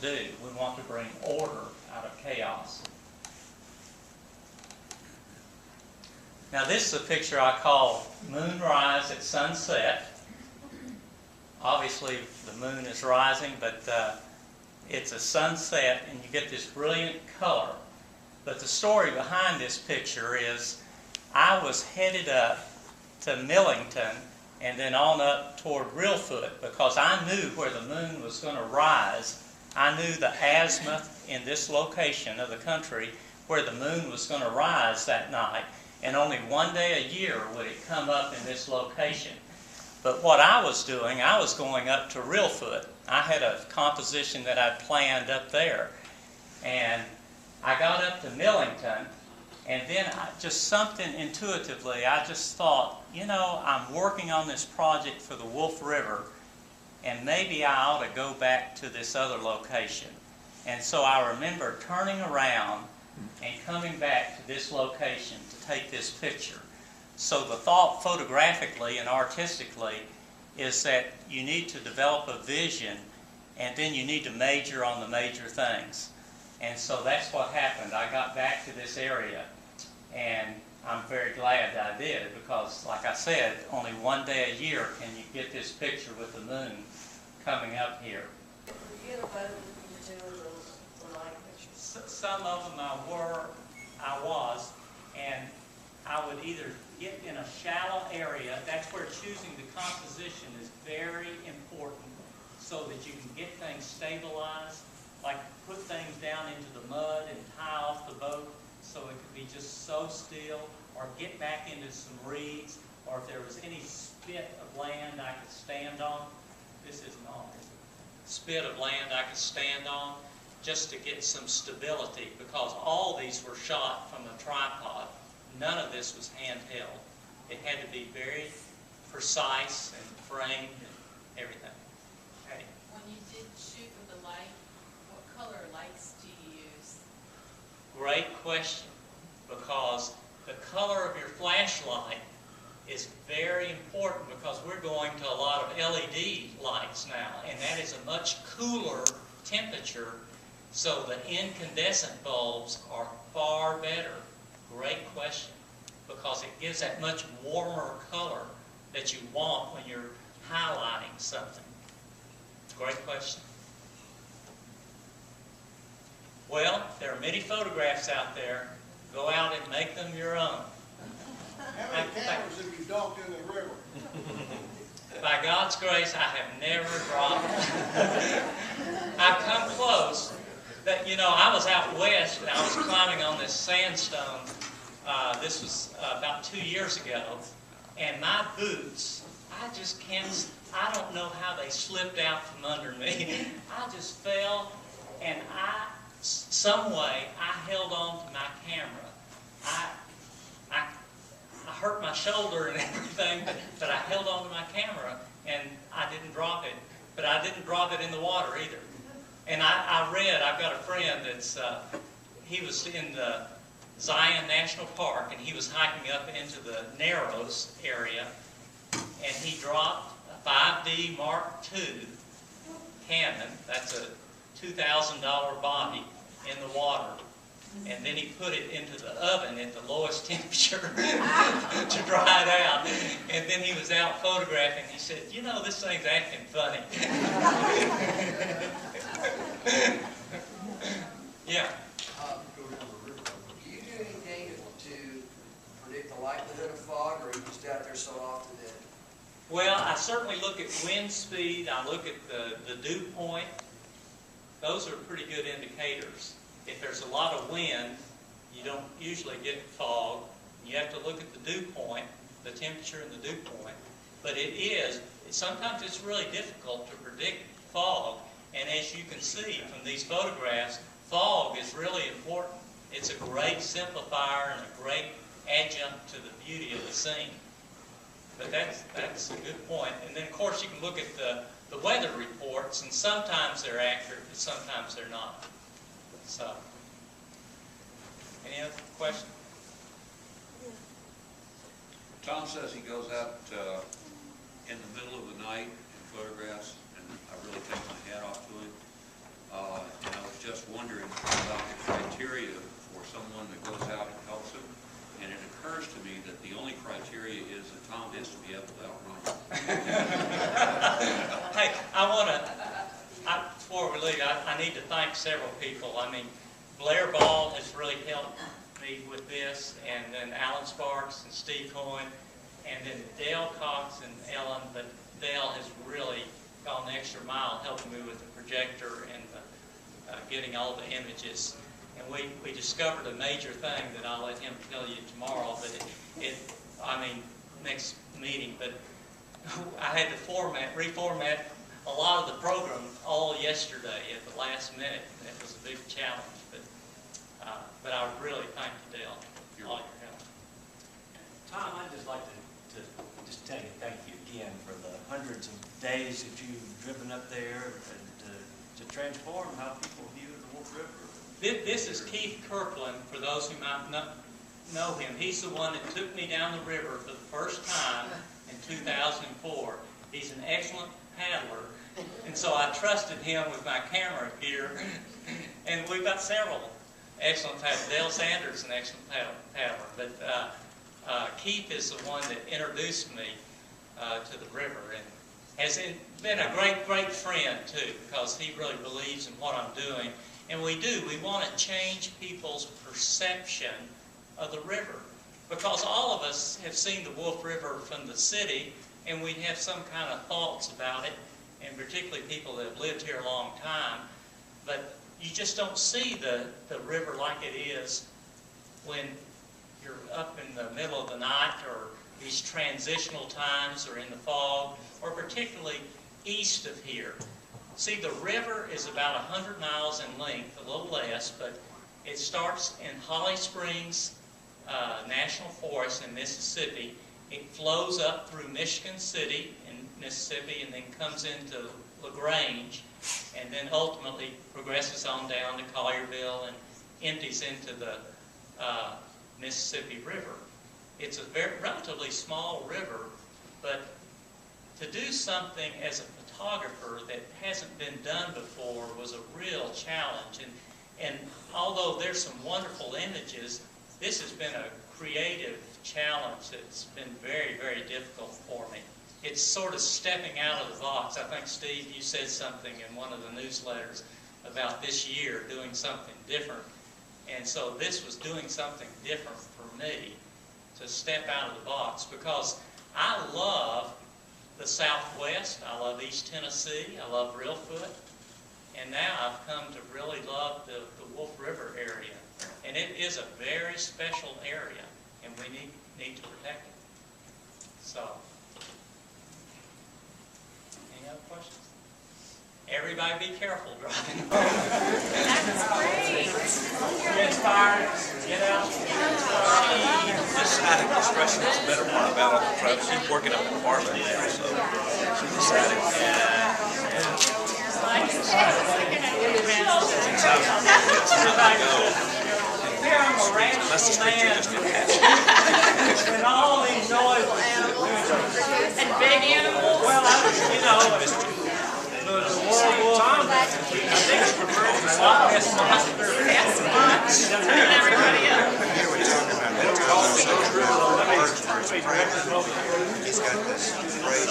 do. We want to bring order out of chaos. Now this is a picture I call Moonrise at Sunset. Obviously the moon is rising, but it's a sunset and you get this brilliant color. But the story behind this picture is I was headed up to Millington and then on up toward Reelfoot because I knew where the moon was going to rise. I knew the azimuth in this location of the country where the moon was going to rise that night. And only one day a year would it come up in this location. But what I was doing, I was going up to Reelfoot. I had a composition that I'd planned up there. And I got up to Millington, and then just something intuitively, I just thought, you know, I'm working on this project for the Wolf River, and maybe I ought to go back to this other location. And so I remember turning around and coming back to this location to take this picture. So the thought photographically and artistically is that you need to develop a vision and then you need to major on the major things. And so that's what happened. I got back to this area and I'm very glad that I did because, like I said, only one day a year can you get this picture with the moon coming up here. Forget about it if you do the light pictures. Some of them I was, and I would either get in a shallow area. That's where choosing the composition is very important so that you can get things stabilized, like put things down into the mud and tie off the boat so it could be just so still, or get back into some reeds, or if there was any spit of land I could stand on. This isn't on, is it? Spit of land I could stand on just to get some stability, because all these were shot from a tripod. None of this was handheld. It had to be very precise and framed and everything. Hey. When you did shoot with the light, what color lights do you use? Great question, because the color of your flashlight is very important because we're going to a lot of LED lights now, and that is a much cooler temperature, so the incandescent bulbs are far better. Great question, because it gives that much warmer color that you want when you're highlighting something. Great question. Well, there are many photographs out there. Go out and make them your own. How many cameras have you dumped in the river? By God's grace, I have never dropped. I've come close. That, you know, I was out west and I was climbing on this sandstone. This was about 2 years ago, and my boots, I don't know how they slipped out from under me. I just fell, and some way I held on to my camera. I hurt my shoulder and everything, but I held on to my camera and I didn't drop it. But I didn't drop it in the water either. And I've got a friend that's, he was in the Zion National Park and he was hiking up into the Narrows area and he dropped a 5D Mark II Canon, that's a $2,000 body, in the water. And then he put it into the oven at the lowest temperature to dry it out. And then he was out photographing. He said, you know, this thing's acting funny. Yeah. Do you do anything to predict the likelihood of fog, or are you just out there so often that... Well, I certainly look at wind speed. I look at the dew point. Those are pretty good indicators. If there's a lot of wind, you don't usually get fog. You have to look at the dew point, the temperature and the dew point. But sometimes it's really difficult to predict fog. And as you can see from these photographs, fog is really important. It's a great simplifier and a great adjunct to the beauty of the scene. But that's a good point. And then, of course, you can look at the weather reports, and sometimes they're accurate, but sometimes they're not. So, any other questions? Tom says he goes out in the middle of the night and photographs, and I really take my hat off to him. this to be up without rain. Hey, before we leave, I need to thank several people. I mean, Blair Ball has really helped me with this, and then Alan Sparks and Steve Coyne, and then Dale Cox and Ellen, but Dale has really gone the extra mile helping me with the projector and getting all the images. And we discovered a major thing that I'll let him tell you tomorrow, but next meeting, but I had to reformat a lot of the program all yesterday at the last minute, and it was a big challenge, but I really thank you, Dale, for all your help. Tom, I'd just like to just tell you thank you again for the hundreds of days that you've driven up there and to transform how people view the Wolf River. This is Keith Kirkland, for those who might not know him. He's the one that took me down the river for the first time in 2004. He's an excellent paddler, and so I trusted him with my camera gear. And we've got several excellent paddlers. Dale Sanders is an excellent paddler, but Keith is the one that introduced me to the river, and has been a great friend too, because he really believes in what I'm doing. And we want to change people's perception of the river, because all of us have seen the Wolf River from the city, and we have some kind of thoughts about it, and particularly people that have lived here a long time, but you just don't see the river like it is when you're up in the middle of the night, or these transitional times, or in the fog, or particularly east of here. See, the river is about 100 miles in length, a little less, but it starts in Holly Springs National Forest in Mississippi. It flows up through Michigan City in Mississippi, and then comes into LaGrange, and then ultimately progresses on down to Collierville and empties into the Mississippi River. It's a relatively small river, but to do something as a photographer that hasn't been done before was a real challenge. And although there's some wonderful images, this has been a creative challenge that's been very difficult for me. It's sort of stepping out of the box. I think, Steve, you said something in one of the newsletters about this year doing something different. And so this was doing something different for me, to step out of the box, because I love the Southwest, I love East Tennessee, I love Reelfoot, and now I've come to really love the Wolf River area. And it is a very special area, and we need to protect it. So, any other questions? Everybody be careful driving. That's great. Get inspired, get out. This static expression is the better part about it. She's working up an apartment now, so she's decided. Here I'm a ranching man, and all these noises. And big animals. Well, the werewolf, I think it's referred to as Loch Ness Monster. That's much. Turn everybody up. He's got this phrase